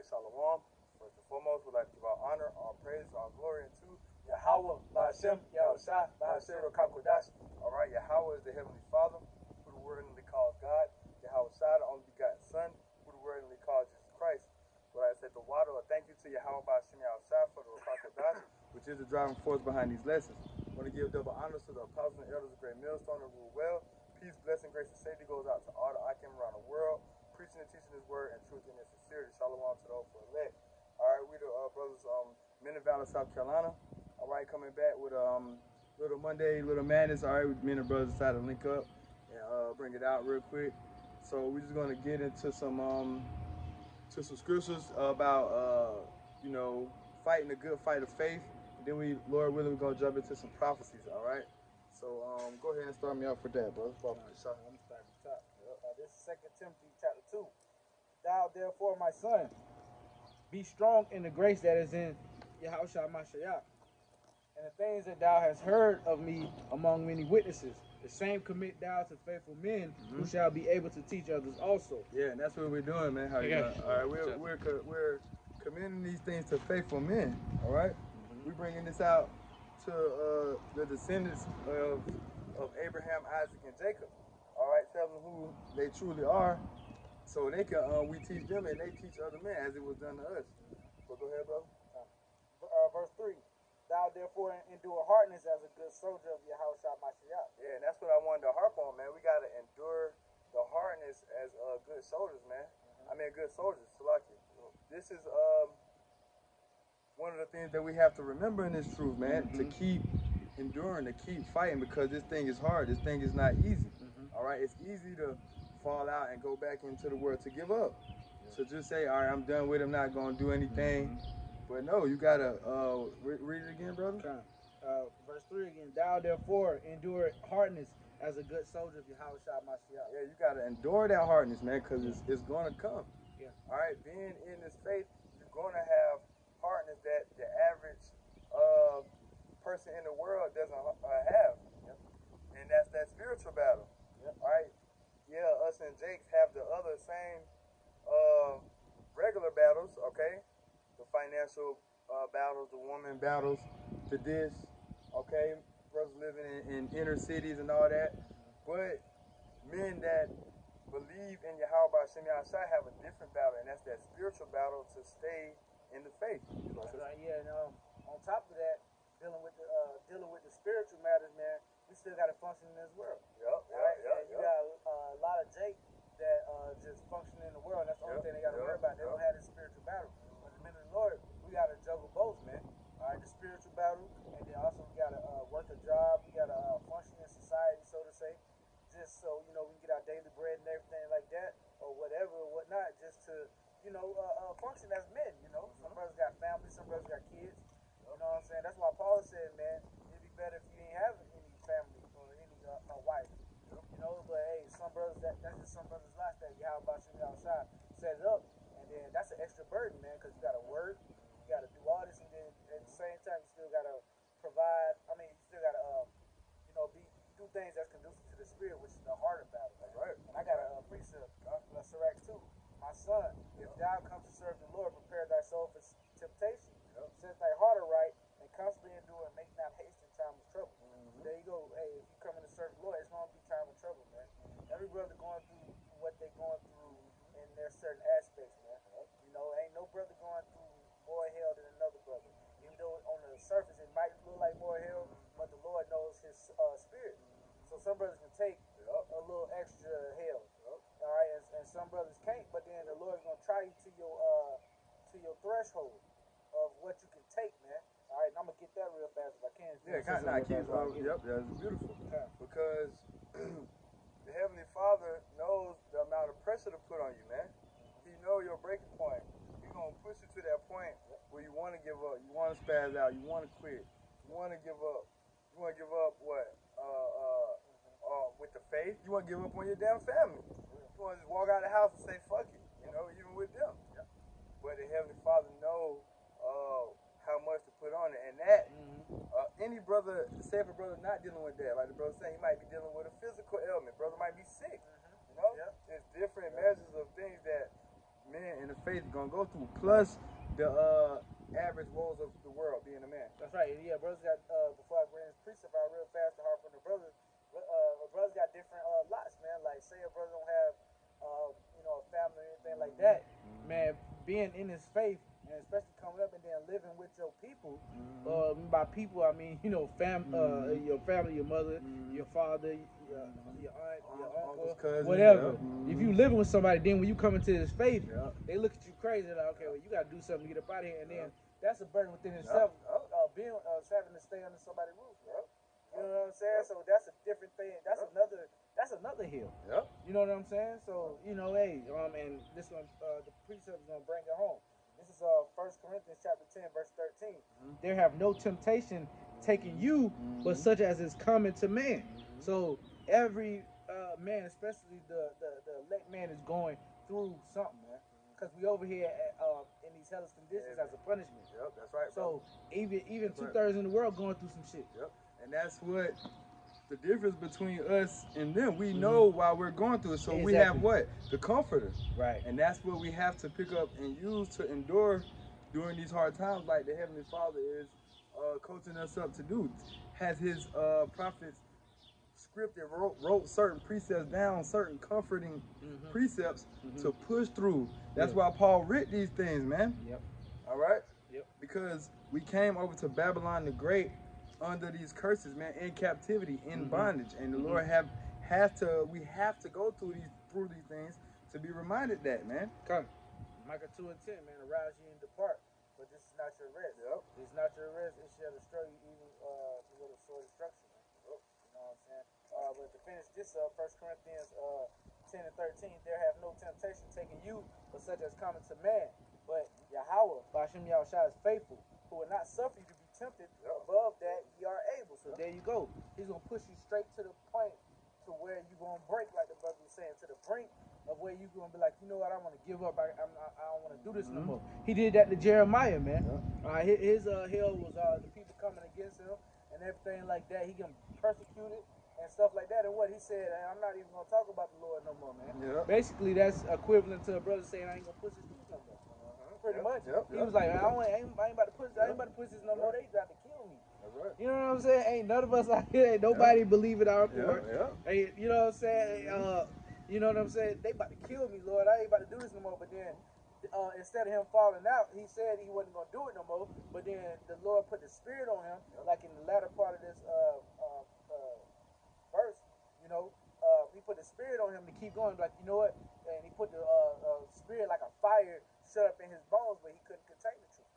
Shalom. First and foremost, we'd like to give our honor, our praise, our glory unto Yahweh, Ba'ashem, Yahushua, Ba'ashem, Rakakodash. Alright, Yahweh is the Heavenly Father, who the wordly calls God. Yahushua, the only begotten Son, who the wordly calls Jesus Christ. What I said to water, thank you to Yahweh, Ba'ashem, Yahushua, for the Rakakodash, which is the driving force behind these lessons. I want to give double honors to the apostles and elders of Great Millstone that rule well. Peace, blessing, grace, and safety goes out to all the Akim around the world, preaching and teaching His word and truth and in sincerity. Shalom to the hopeful elect. All right, we the brothers, men of Valley, South Carolina. All right, coming back with little Monday, little madness. All right, me and the brothers decided to link up and bring it out real quick. So we're just gonna get into some scriptures about you know, fighting a good fight of faith. And then we, Lord willing, we're gonna jump into some prophecies. All right. So go ahead and start me off with that, bro. I'm gonna start at the top. This is 2 Timothy chapter 2. Thou therefore, my son, be strong in the grace that is in Yahushua Mashiach, and the things that thou hast heard of me among many witnesses, the same commit thou to faithful men who shall be able to teach others also. Yeah, and that's what we're doing, man. How you doing? All right, we're commending these things to faithful men. All right, we bringing this out to the descendants of Abraham, Isaac, and Jacob. All right, tell them who they truly are, so they can we teach them and they teach other men as it was done to us. But go ahead, brother. Verse 3. Thou therefore endure hardness as a good soldier of Yahushua Mashiach. Yeah, and that's what I wanted to harp on, man. We got to endure the hardness as good soldiers, man. I mean, good soldiers. Salaki. This is one of the things that we have to remember in this truth, man. To keep enduring, to keep fighting, because this thing is hard. This thing is not easy. All right, it's easy to fall out and go back into the world, to give up. So just say, all right, I'm done with it. I'm not going to do anything. But no, you got to read it again, brother. Verse 3 again. Thou therefore endure hardness as a good soldier of Yahushua Mashiach. Yeah, you got to endure that hardness, man, because it's going to come. Yeah. All right, being in this faith, you're going to have hardness that the average person in the world doesn't have. Yep. And that's that spiritual battle. Yep. All right? Yeah, us and Jakes have the other same regular battles, okay? The financial battles, the woman battles, the this, okay? Brothers living in inner cities and all that. But men that believe in Yahweh Hashem Yahshua have a different battle, and that's that spiritual battle to stay in the faith. That's right, yeah, and on top of that, dealing with the spiritual matters, man, we still got to function in this world. You got a lot of Jake that just function in the world, and that's the only thing they got to worry about. They don't have this spiritual battle. But the men of the Lord, we got to juggle both, man. All right, the spiritual battle, and then also we got to work a job. We got to function in society, so to say, just so, you know, we can get our daily bread and everything like that, or whatever, or whatnot, just to, you know, function as men, you know. Some brothers got families, some brothers got kids. You know what I'm saying? That's why Paul said, man, it'd be better if you ain't having any family or any wife. You know, but hey, some brothers, that's just some brothers' life that Yahweh Bashim outside set it up. And then that's an extra burden, man, because you got to work, you got to do all this, and then at the same time, you still got to provide, you still got to, you know, do things that's conducive to the spirit, which is the harder battle. That's right. And I got a precept, Sirach 2. My son, if thou come to serve the Lord, prepare thy soul for temptation. Set thy heart aright, and constantly endure, and make not haste in time of trouble. There you go. Hey, if you come in to serve the Lord, it's going to be time of trouble, man. Every brother going through what they're going through in their certain aspects, man. You know, ain't no brother going through more hell than another brother. Even though on the surface it might look like more hell, but the Lord knows His spirit. So some brothers can take a little extra hell, all right, and some brothers can't. But then the Lord's going to try you to your threshold of what you can take, man. All right, and I'm gonna get that real fast if I can. Yeah, that's beautiful. Because the Heavenly Father knows the amount of pressure to put on you, man. He knows your breaking point. He's gonna push you to that point where you want to give up, you want to spaz out, you want to quit, you want to give up. You want to give up what? With the faith, you want to give up on your damn family. You want to just walk out of the house and say fuck it, you know, even with them. But the Heavenly Father knows how much to put on it, and that any brother, say if a brother not dealing with that, like the brother saying, he might be dealing with a physical ailment. Brother might be sick. You know, it's different measures of things that men in the the faith is gonna go through, plus the average woes of the world being a man. That's right. Yeah, brothers got before I bring this precept out real fast to harp on the brothers. Brothers got different lots, man. Like say a brother don't have a family or anything like that, man. Being in his faith, and especially coming up and then living with your people. By people, I mean your family, your mother, your father, your aunt, your uncle, cousins, whatever. If you living with somebody, then when you come into this faith, they look at you crazy. Like, okay, well, you got to do something to get up out of here, and then that's a burden within itself. Having to stay under somebody's roof. You know what I'm saying? So that's a different thing. That's another hill. You know what I'm saying? So hey, and this one, the precept is gonna bring it home. This is 1 Corinthians chapter 10, verse 13. There have no temptation taken you, but such as is common to man. So every man, especially the elect man, is going through something, man. Because we over here in these hellish conditions as a punishment. That's right. So even 2/3 in the world going through some shit. And that's what the difference between us and them. We know why we're going through it. So we have what? The comforter. Right. And that's what we have to pick up and use to endure during these hard times, like the Heavenly Father is coaching us up to do. Has his prophets scripted, wrote certain precepts down, certain comforting precepts to push through. That's why Paul writ these things, man. All right? Because we came over to Babylon the Great under these curses, man, in captivity, in bondage. And the Lord we have to go through these things to be reminded that, man. Come. Micah 2:10, man, arouse ye and depart. But this is not your rest. It's not your rest. It shall destroy you even to little sore destruction. You know what I'm saying? But to finish this up, 1 Corinthians 10 and 13, there have no temptation taken you, but such as common to man. But Yahweh, Ba'ashem Yahushua, is faithful, who will not suffer you to be tempted above that ye are able. So there you go. He's going to push you straight to the point to where you're going to break, like the brother was saying, to the brink of where you're going to be like, you know what, I want to give up. I don't want to do this no more. He did that to Jeremiah, man. His hell was the people coming against him and everything like that. He getting persecuted and stuff like that. And what he said, I'm not even going to talk about the Lord no more, man. Basically, that's equivalent to a brother saying, I ain't going to push this dude no more. Pretty much. He was like, I ain't about to push this no more. They got to kill me. You know what I'm saying? Ain't none of us out here, ain't nobody believe it our report. Hey, you know what I'm saying? You know what I'm saying? They about to kill me, Lord. I ain't about to do this no more. But then, instead of him falling out, he said he wasn't going to do it no more. But then the Lord put the spirit on him, like in the latter part of this verse, he put the spirit on him to keep going. Like, you know what? And he put the spirit like a fire shut up in his bones, but he couldn't contain the truth.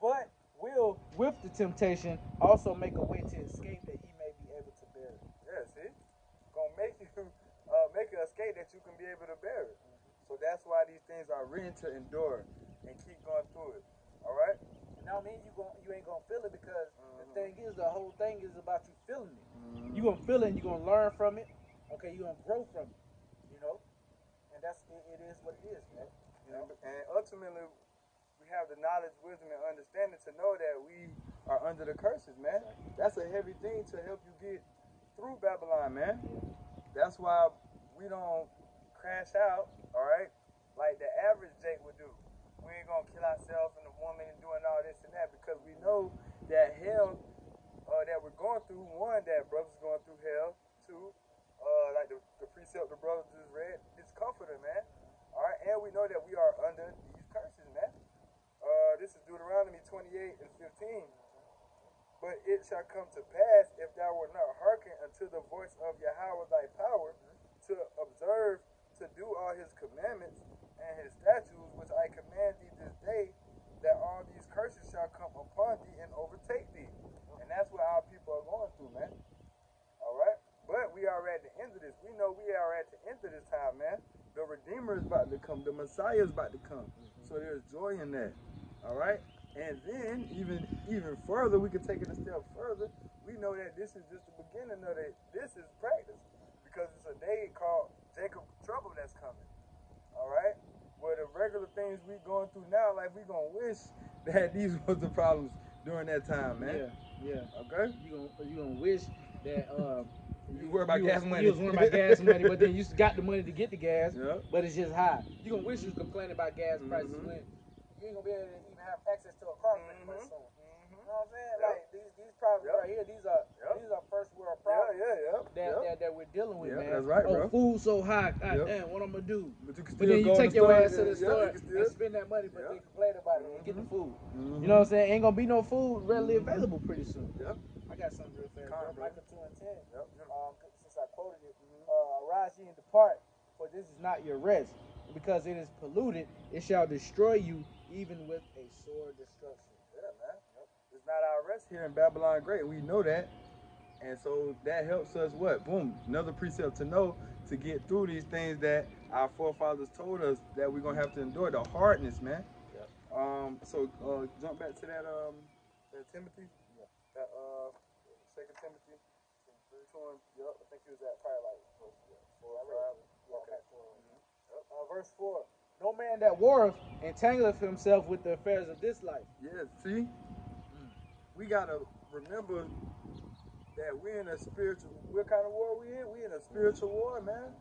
But will, with the temptation, also make a way to escape that ye may be able to bear it. See? Gonna make you make an escape that you can be able to bear it. So that's why these things are written to endure and keep going through it. All right? Now, you ain't gonna feel it because the thing is, the whole thing is about you feeling it. You gonna feel it and you gonna learn from it. Okay, you gonna grow from it. And it is what it is, man. And ultimately, we have the knowledge, wisdom, and understanding to know that we are under the curses, man. That's a heavy thing to help you get through Babylon, man. That's why we don't crash out, all right, like the average Jake would do. We ain't gonna kill ourselves and the woman and doing all this and that because we know that hell that we're going through, one, that brothers going through hell, two, like the precept the brother just read, it's comforting, man. All right, and we know that we are under these curses, man. This is Deuteronomy 28 and 15. But it shall come to pass if thou wilt not hearken unto the voice of Yahweh thy power to observe to do all his commandments and his statutes which I command thee this day, that all these curses shall come upon thee and overtake thee. And that's what our people are going through, man. All right? But we are at the end of this. We know we are at the end of this time, man. The Redeemer is about to come. The Messiah is about to come. So there's joy in that. All right? And then, even further, we can take it a step further. We know that this is just the beginning of it. This is practice. Because it's a day called Jacob's trouble that's coming. All right? Where the regular things we going through now, like we going to wish that these was the problems during that time, man. Yeah. Okay? You gonna wish that You worry about gas money. You was worrying about gas money, but then you got the money to get the gas, but it's just high. You gonna wish you was complaining about gas prices when you ain't gonna be able to even have access to a car pretty soon. You know what I'm saying? Like these problems right here, these are first world problems. That we're dealing with, man. That's right, bro. Food so high. God damn, what I'm gonna do? But then you take your ass to the store and spend that money, but they complain about it and get the food. You know what I'm saying? Ain't gonna be no food readily available pretty soon. I got something real fast, bro. Micah 2:10. Since I quoted it, arise ye and depart, for this is not your rest. Because it is polluted, it shall destroy you, even with a sore destruction. Yeah, man. It's not our rest here in Babylon Great. We know that. And so that helps us what? Boom. Another precept to know to get through these things that our forefathers told us that we're going to have to endure. The hardness, man. So jump back to that Timothy. That 2 Timothy. I think he was at probably like 4 or 5. Okay. Verse 4. No man that warreth entangleth himself with the affairs of this life. Yeah, see? We got to remember that we're in a spiritual, what kind of war we in? We in a spiritual war, man.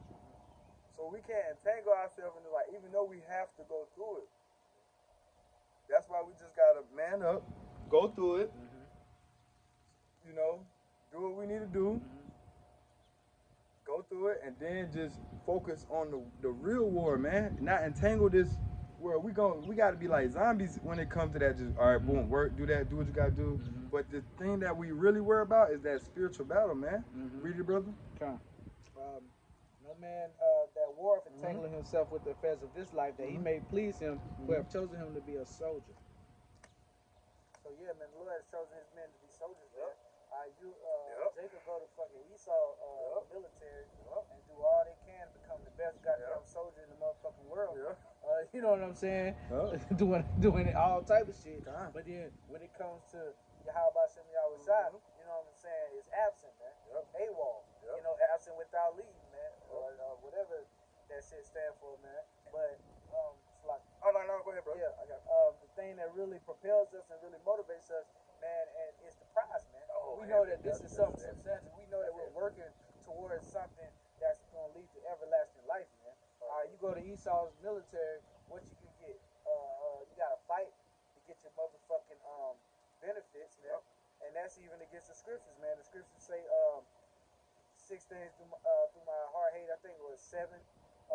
So we can't entangle ourselves in the life, even though we have to go through it. That's why we just got to man up, go through it, you know, do what we need to do, go through it, and then just focus on the real war, man. Not entangle this world. We got to be like zombies when it comes to that. Just, all right, boom, work, do that, do what you got to do. But the thing that we really worry about is that spiritual battle, man. Read it, brother. No man that warreth entangling himself with the affairs of this life, that he may please him who have chosen him to be a soldier. So yeah, man, the Lord has chosen his men to be soldiers, man. Jacob go to fucking Esau military and do all they can to become the best goddamn soldier in the motherfucking world. You know what I'm saying? Doing all type of shit. But then when it comes to Yahweh Shem Yahweh Shai, you know what I'm saying, is absent, man. AWOL. You know, absent without leave, man. Or whatever that shit stand for, man. But it's like, no, go ahead, bro. Yeah, I got the thing that really propels us and really motivates us, man, and it's the prize, man. We know that this is something substantial. We know that we're working towards something that's going to lead to everlasting life, man. You go to Esau's military, what you can get? You got to fight to get your motherfucking benefits, man. And that's even against the scriptures, man. The scriptures say 6 things through my heart hate. I think it was 7.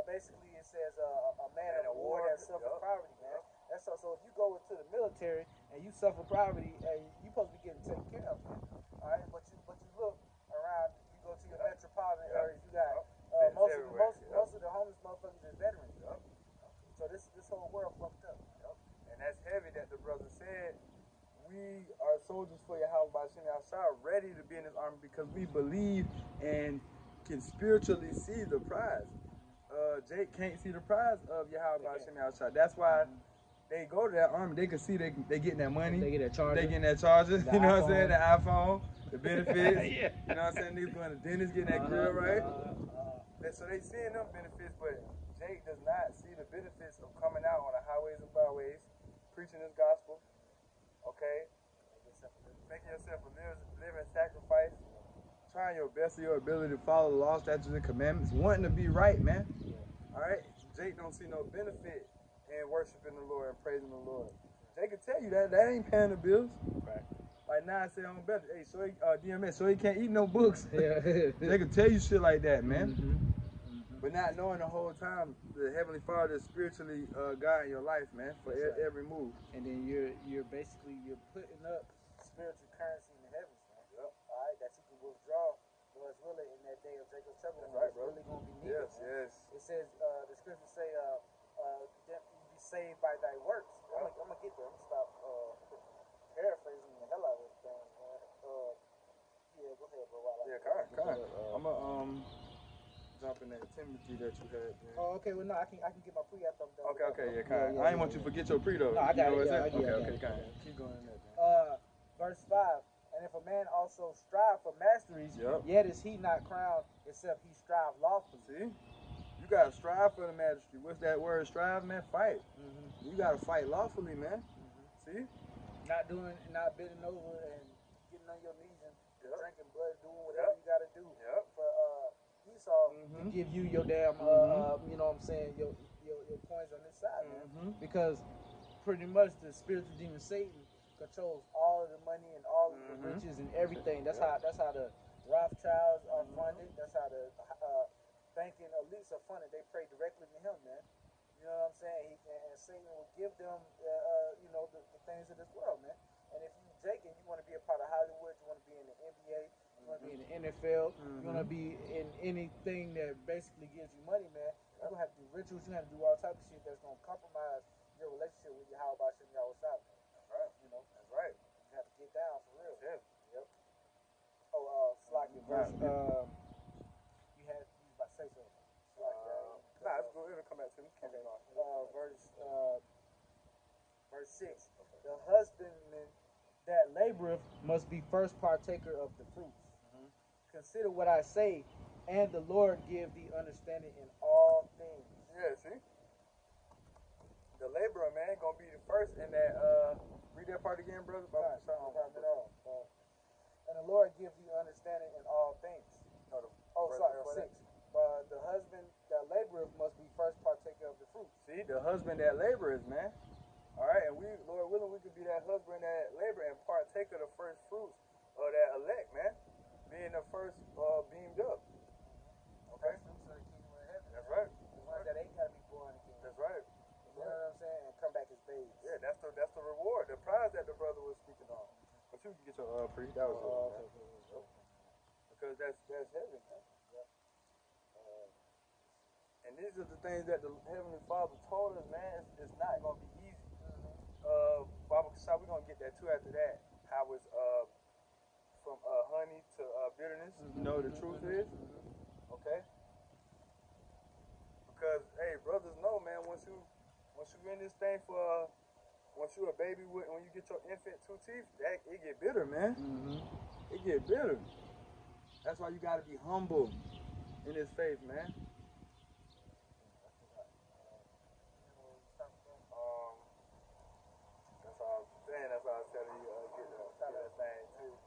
Basically, it says a man in a war that suffered poverty, man. That's so if you go into the military and you suffer poverty, you supposed to be getting taken care of, man. All right, but you look around, you go to your metropolitan areas, you got most of the homeless motherfuckers is veterans. So this whole world fucked up. And that's heavy that the brother said. We are soldiers for Yahweh by Shem Yahshua, ready to be in this army because we believe and can spiritually see the prize. Jake can't see the prize of Yahweh by Shem Yahshua. That's why they go to that army. They can see they getting that money. They get that charger. They getting that charger. You know what I'm saying? The iPhone, the benefits. You know what I'm saying? Niggas going to dentist, getting that grill right. So they seeing them benefits, but Jake does not see the benefits of coming out on the highways and byways, preaching this gospel. Okay? Making yourself a living sacrifice. Trying your best of your ability to follow the law, statutes, and commandments. Wanting to be right, man. Alright? Jake don't see no benefit in worshiping the Lord and praising the Lord. Jake can tell you that ain't paying the bills. Right. Like now I say on better. Hey, so he, DMS, so he can't eat no books. They can tell you shit like that, man. But not knowing the whole time the Heavenly Father is spiritually guiding your life, man, for every move. And then you're basically putting up spiritual currency in the heavens, man. All right, that you can withdraw. What's really in that day of Jacob's trouble, right, bro. Really gonna be needed. Yes. It says the scriptures say, "You be saved by thy works." I'm gonna get there. I'm gonna stop paraphrasing the hell out of this thing, man. Yeah, go ahead, bro. Kind. I'm gonna jump in that Timothy that you had, man. Oh, okay. Well, no, I can get my pre after I'm done. Okay, kind. I ain't want you to forget your pre though. No, I got it. Okay, kind. Keep going in there. Verse 5. And if a man also strive for masteries, yet is he not crowned, except he strive lawfully. See? You gotta strive for the majesty. What's that word? Strive, man. Fight. You gotta fight lawfully, man. See? Not bending over and getting on your knees and drinking blood, doing whatever you got to do for Esau to Mm-hmm. give you your damn, you know what I'm saying, your coins on this side, man. Because pretty much the spiritual demon Satan controls all of the money and all of the riches and everything. That's how the Rothschilds are funded. That's how the banking elites are funded. They pray directly to him, man. You know what I'm saying? And Satan will give them, you know, the things of this world, man. And if you Jake and you want to be a part of Hollywood, you want to be in the NBA, you want to be in the NFL, you want to be in anything that basically gives you money, man. You're gonna have to do rituals. You have to do all type of shit that's gonna compromise your relationship with your how about shit y'all was out. That's right. You know. That's right. You have to get down for real. Yeah. Yep. Oh, Slocky verse. You was about to say something. Nah, it's good. It'll come back to me. Okay. Verse 6. The husbandman that laboreth must be first partaker of the fruits. Consider what I say, and the Lord give thee understanding in all things. Yeah, see? The laborer, man, gonna be the first in that, read that part again, brother? No problem at all. And the Lord give thee understanding in all things. Sorry, 6. The husband that laboreth must be first partaker of the fruits. See, the husband that laboreth, man. All right, and we, Lord willing, we could be that husband that labor and partake of the first fruits of that elect, man. Being the first beamed up. Okay? That's right. The ones that ain't gotta be born again. That's right. You know what I'm saying? And come back as babes. Yeah, that's the reward, the prize that the brother was speaking on. But you can get your pre. That was okay. Because that's heaven, man. And these are the things that the Heavenly Father told us, man. It's not gonna be easy. Baba Kasha, we're gonna get that too after that. How it's from honey to bitterness. You know the truth is. Okay? Because hey, brothers know, man, once you in this thing for once you a baby when you get your infant 2 teeth, it get bitter, man. It get bitter. That's why you gotta be humble in this faith, man. That's all I'm saying. That's why I was telling you get that thing too.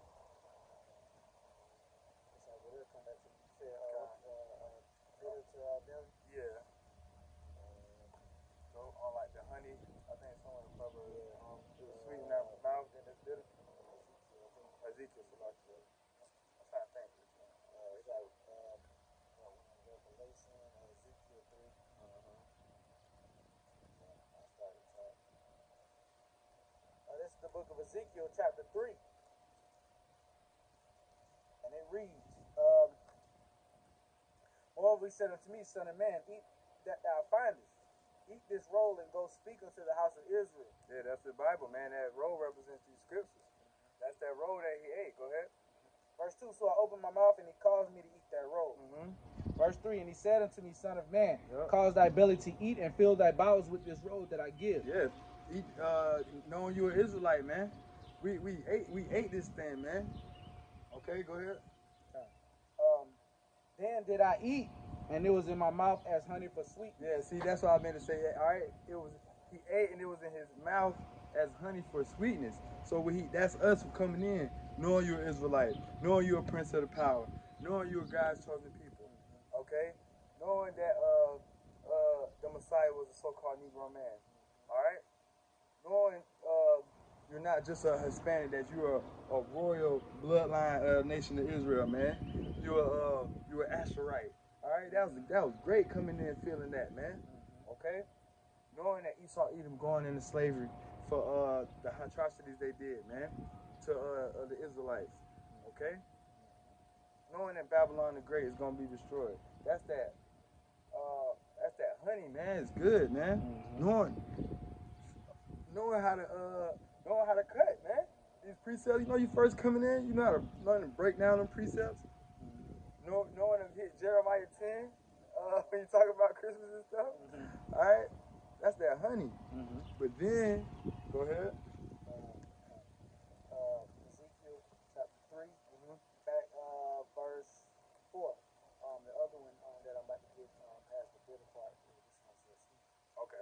Yeah. So on like the honey, I think someone cover it was sweet in our mouth and it's bitter. Ezekiel, so like that. I'm trying to think. It's like Revelation, Ezekiel 3. This is the book of Ezekiel, chapter 3. And it reads, Moreover, he said unto me, Son of man, eat that thou findest. Eat this roll and go speak unto the house of Israel. Yeah, that's the Bible, man. That roll represents these scriptures. That's that roll that he ate. Go ahead. Verse 2, so I opened my mouth, and he caused me to eat that roll. Verse 3, and he said unto me, Son of man, cause thy belly to eat, and fill thy bowels with this roll that I give. Yeah, eat, knowing you an Israelite, man. We ate this thing, man. Okay, go ahead. Then did I eat, and it was in my mouth as honey for sweetness. Yeah, see, that's what I meant to say. All right, he ate, and it was in his mouth as honey for sweetness. So that's us coming in, knowing you're an Israelite, knowing you're a prince of the power, knowing you're God's chosen people. Okay, knowing that the Messiah was a so-called Negro man. All right, knowing you're not just a Hispanic, that you're a royal bloodline nation of Israel, man. You're an Asherite. All right, that was great coming in and feeling that, man. Okay, knowing that Esau Edom going into slavery for the atrocities they did, man, to the Israelites. Okay, knowing that Babylon the Great is gonna be destroyed. That's that honey, man. It's good, man. Knowing how to cut, man. These precepts, you know, you first coming in, you know how to learn to break down them precepts. Knowing to hit Jeremiah 10, when you talk about Christmas and stuff. All right, that's that honey. But then, go ahead. Ezekiel chapter 3, back verse 4. The other one that I'm about to get has the bitter part. Okay.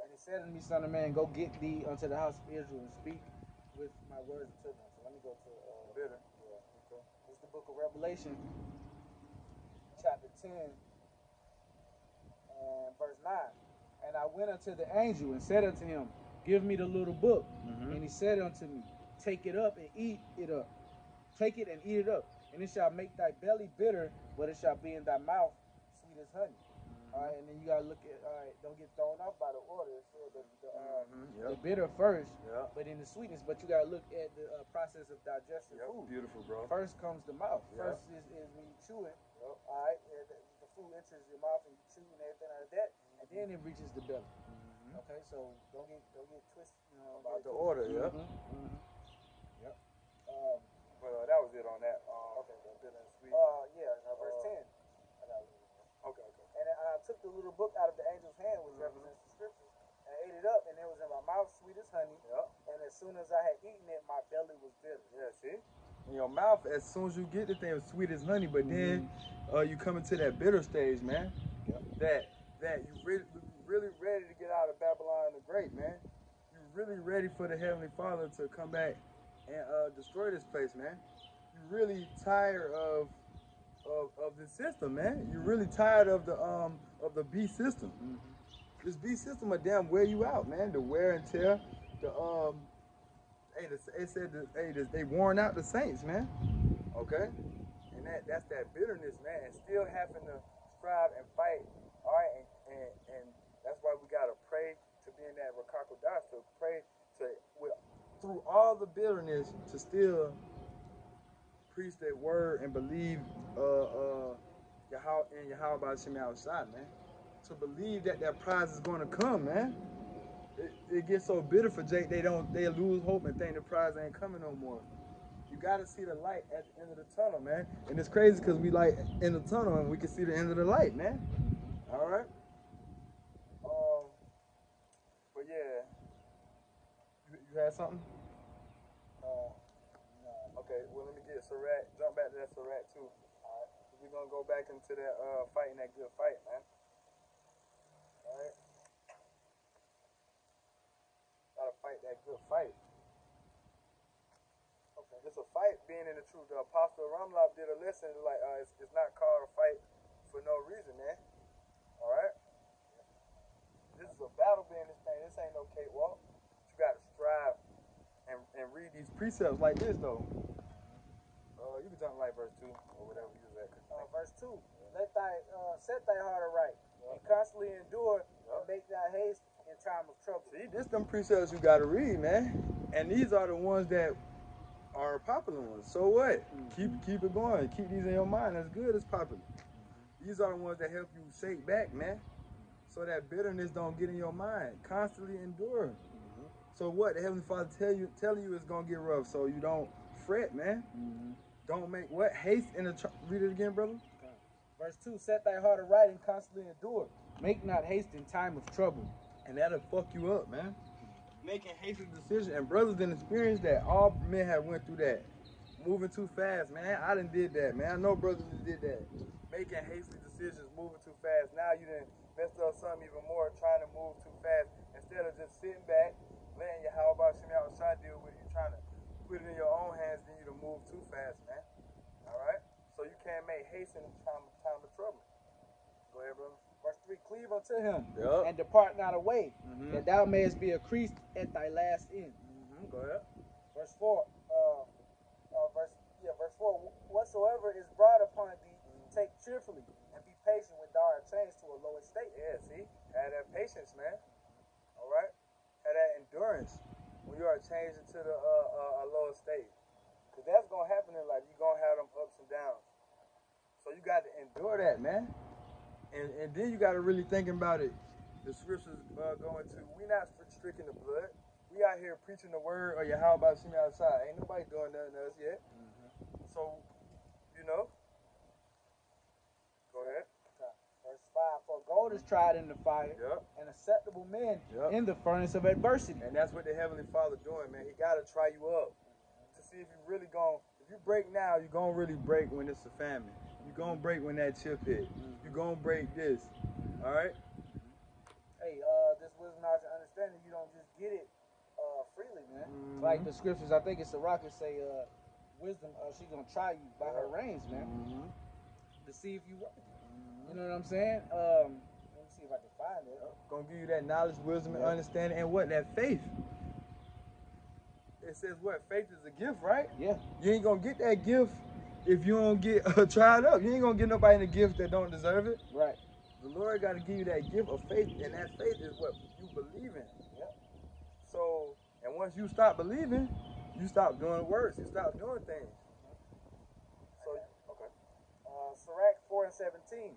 And he said unto me, Son of man, go get thee unto the house of Israel and speak with my words unto them. So let me go to bitter. Yeah. book of Revelation, chapter 10, and verse 9. And I went unto the angel and said unto him, give me the little book. And he said unto me, take it up and eat it up. Take it and eat it up. And it shall make thy belly bitter, but it shall be in thy mouth sweet as honey. All right, and then you gotta look at, all right, don't get thrown off by the order. So the bitter first, but in the sweetness. But you gotta look at the process of digesting food. Beautiful, bro. First comes the mouth. First is when you chew it. All right, the food enters your mouth and you chew and everything like that, and then it reaches the belly. Okay, so don't get twisted. You know, about the order, Yep. Well, that was it on that. Okay, the bitter and sweet. Verse 10. Okay. And I took the little book out of the angel's hand, which represents the scriptures, and ate it up, and it was in my mouth sweet as honey. And as soon as I had eaten it, my belly was bitter. Yeah, see? In your mouth, as soon as you get the thing, it's sweet as honey, but then you come into that bitter stage, man. That you really ready to get out of Babylon the Great, man. You really ready for the Heavenly Father to come back and destroy this place, man. You really tired of the system, man. You're really tired of the beast system. This beast system will damn wear you out, man. The wear and tear. They worn out the saints, man. Okay, and that's that bitterness, man. And still having to strive and fight. All right, and that's why we gotta pray to be in that Rakakodas, to pray through all the bitterness to still preach that word and believe Yahweh by Shem outside, man. To believe that prize is gonna come, man. It gets so bitter for Jake, they lose hope and think the prize ain't coming no more. You gotta see the light at the end of the tunnel, man. And it's crazy because we like in the tunnel and we can see the end of the light, man. All right. But yeah, you had something? No. Okay. Well, let me get Sarat. Jump back to that Sarat too. All right. We're gonna go back into that fighting that good fight, man. All right. Gotta fight that good fight. Okay. It's a fight being in the truth. The Apostle Ramlov did a lesson like it's not called a fight for no reason, man. All right. This is a battle being this thing. This ain't no cakewalk. You gotta strive and read these precepts like this though. You can jump like verse 2 or whatever you was at. Verse 2. Set thy heart aright and constantly endure and make thy haste in time of trouble. See, this them precepts you gotta read, man. And these are the ones that are popular ones. So what? Keep it going. Keep these in your mind. As good as popular. These are the ones that help you shake back, man. So that bitterness don't get in your mind. Constantly endure. So what? The Heavenly Father telling you it's gonna get rough. So you don't fret, man. Don't make what? Haste in the read it again, brother. Okay. Verse 2, set thy heart aright and constantly endure. Make not haste in time of trouble. And that'll fuck you up, man. Making hasty decisions, and brothers didn't experience that. All men have went through that. Moving too fast, man. I done did that, man. I know brothers did that. Making hasty decisions, moving too fast. Now you done messed up something even more, trying to move too fast. Instead of just sitting back, letting your how about Shimmy outside deal with it, you trying to put it in your own hands, then you to move too fast, man. All right? So you can't make haste in time of trouble. Go ahead, brother. Verse 3, cleave unto him and depart not away, that thou mayest be increased at thy last end. Go ahead. Verse 4, verse 4, whatsoever is brought upon thee, take cheerfully, and be patient when thou art changed to a lower state. Yeah, see? Have that patience, man. All right? Have that endurance when you are changed into a lower state. Because that's going to happen in life. You're going to have them ups and downs. So you got to endure that, man. And then you got to really think about it. The scriptures going to, we not stricken the blood. We out here preaching the word or how about Shimmy outside. Ain't nobody doing nothing to us yet. So, you know. Go ahead. Verse 5, for gold is tried in the fire, and acceptable men in the furnace of adversity. And that's what the Heavenly Father doing, man. He got to try you up to see if you really going, if you break now, you're going to really break when it's a famine. You're going to break when that chip hit. You're going to break this. All right? Hey, this wisdom, knowledge, and understanding, you don't just get it freely, man. Like the scriptures, I think it's the rocket say, wisdom, she's gonna try you by her reins, man, to see if you work. You know what I'm saying? Let me see if I can find it. Gonna give you that knowledge, wisdom, and understanding, and what? That faith. It says what? Faith is a gift, right? Yeah. You ain't gonna get that gift if you don't get tried up. You ain't gonna get nobody the gift that don't deserve it. Right. The Lord got to give you that gift of faith, and that faith is what you believe in. Yep. So, and once you stop believing, you stop doing works. You stop doing things. So, okay. Sirach 4:17.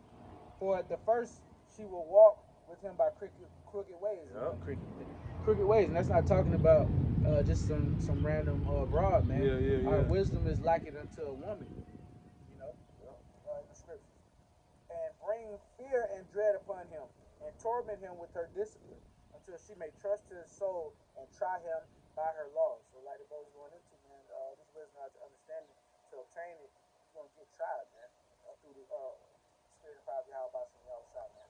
For at the first she will walk with him by crooked ways. Yep. Crooked ways, and that's not talking about just some random broad, man. Yeah. Our wisdom is likened unto a woman, you know, in the scriptures. And bring fear and dread upon him, and torment him with her discipline, until she may trust his soul and try him by her laws. So, like the brother's going into, man, this wisdom, to understand it, to obtain it, you're gonna get tried, man, through the spirit of power of Yahweh, man.